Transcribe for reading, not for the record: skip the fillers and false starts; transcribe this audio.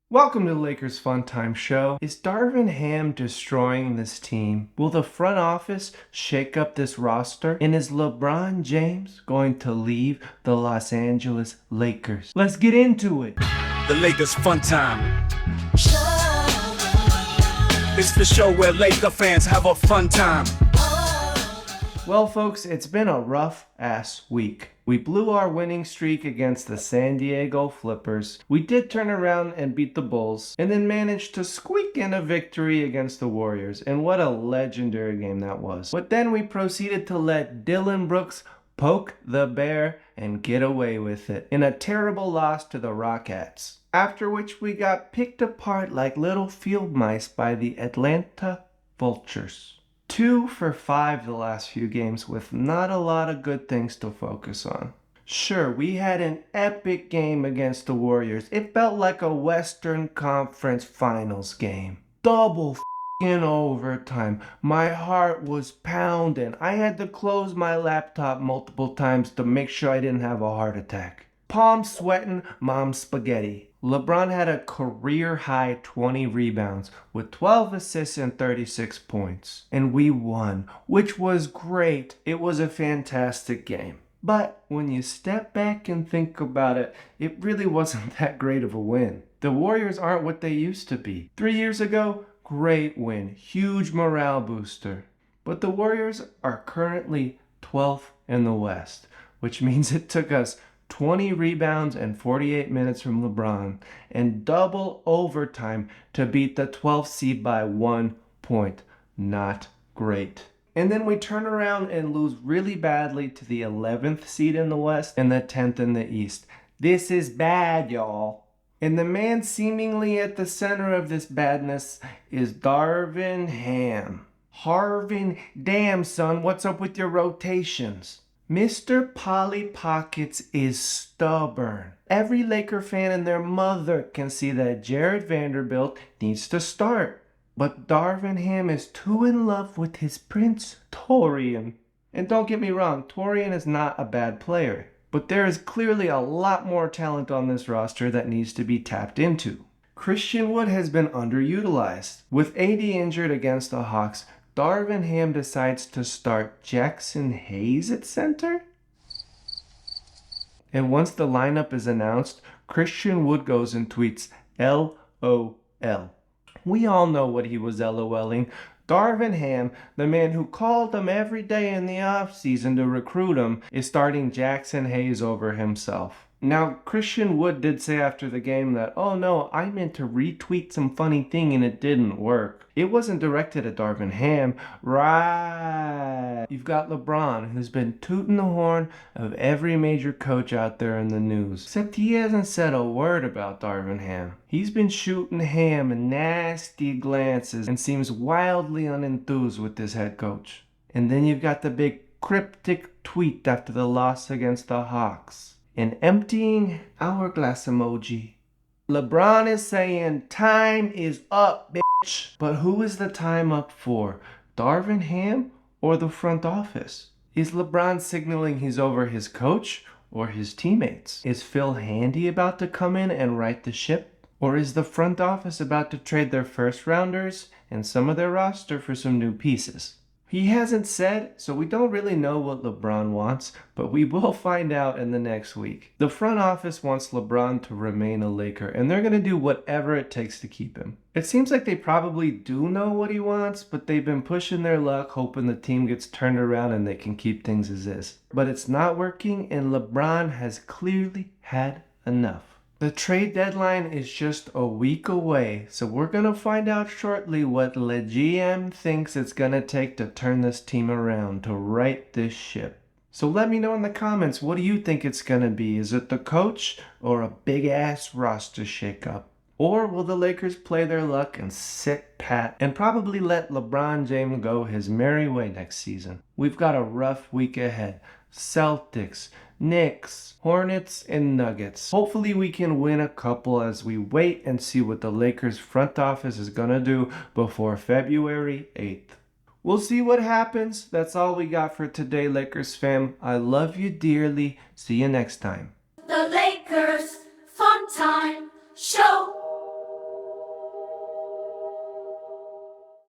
Welcome to the Lakers Funtime Show. Is Darvin Ham destroying this team? Will the front office shake up this roster? And is LeBron James going to leave the Los Angeles Lakers? Let's get into it. The Lakers Funtime. It's the show where Laker fans have a fun time. Well, folks, it's been a rough-ass week. We blew our winning streak against the San Diego Flippers. We did turn around and beat the Bulls, and then managed to squeak in a victory against the Warriors. And what a legendary game that was. But then we proceeded to let Dylan Brooks poke the bear and get away with it in a terrible loss to the Rockets. After which we got picked apart like little field mice by the Atlanta Vultures. 2 for 5 the last few games with not a lot of good things to focus on. Sure, we had an epic game against the Warriors. It felt like a Western Conference Finals game. Double f***ing overtime. My heart was pounding. I had to close my laptop multiple times to make sure I didn't have a heart attack. Palm sweating, mom spaghetti. LeBron had a career-high 20 rebounds with 12 assists and 36 points. And we won, which was great. It was a fantastic game. But when you step back and think about it, it really wasn't that great of a win. The Warriors aren't what they used to be. 3 years ago, great win, huge morale booster. But the Warriors are currently 12th in the West, which means it took us 20 rebounds and 48 minutes from LeBron, and double overtime to beat the 12th seed by 1 point. Not great. And then we turn around and lose really badly to the 11th seed in the West and the 10th in the East. This is bad, y'all. And the man seemingly at the center of this badness is Darvin Ham. Harvin, damn son, what's up with your rotations? Mr. Polly Pockets is stubborn. Every Laker fan and their mother can see that Jared Vanderbilt needs to start. But Darvin Ham is too in love with his prince, Torian. And don't get me wrong, Torian is not a bad player. But there is clearly a lot more talent on this roster that needs to be tapped into. Christian Wood has been underutilized. With AD injured against the Hawks, Darvin Ham decides to start Jackson Hayes at center? And once the lineup is announced, Christian Wood goes and tweets, LOL. We all know what he was LOLing. Darvin Ham, the man who called him every day in the offseason to recruit him, is starting Jackson Hayes over himself. Now, Christian Wood did say after the game that, oh no, I meant to retweet some funny thing and it didn't work. It wasn't directed at Darvin Ham. Right. You've got LeBron, who's been tooting the horn of every major coach out there in the news. Except he hasn't said a word about Darvin Ham. He's been shooting Ham nasty glances and seems wildly unenthused with this head coach. And then you've got the big cryptic tweet after the loss against the Hawks. An emptying hourglass emoji. LeBron is saying, time is up, bitch. But who is the time up for? Darvin Ham or the front office? Is LeBron signaling he's over his coach or his teammates? Is Phil Handy about to come in and right the ship? Or is the front office about to trade their first rounders and some of their roster for some new pieces? He hasn't said, so we don't really know what LeBron wants, but we will find out in the next week. The front office wants LeBron to remain a Laker, and they're going to do whatever it takes to keep him. It seems like they probably do know what he wants, but they've been pushing their luck, hoping the team gets turned around and they can keep things as is. But it's not working, and LeBron has clearly had enough. The trade deadline is just a week away, so we're going to find out shortly what Le GM thinks it's going to take to turn this team around, to right this ship. So let me know in the comments, what do you think it's going to be? Is it the coach or a big-ass roster shakeup? Or will the Lakers play their luck and sit pat and probably let LeBron James go his merry way next season? We've got a rough week ahead. Celtics, Knicks, Hornets, and Nuggets. Hopefully we can win a couple as we wait and see what the Lakers front office is going to do before February 8th. We'll see what happens. That's all we got for today, Lakers fam. I love you dearly. See you next time. The Lakers Funtime Show.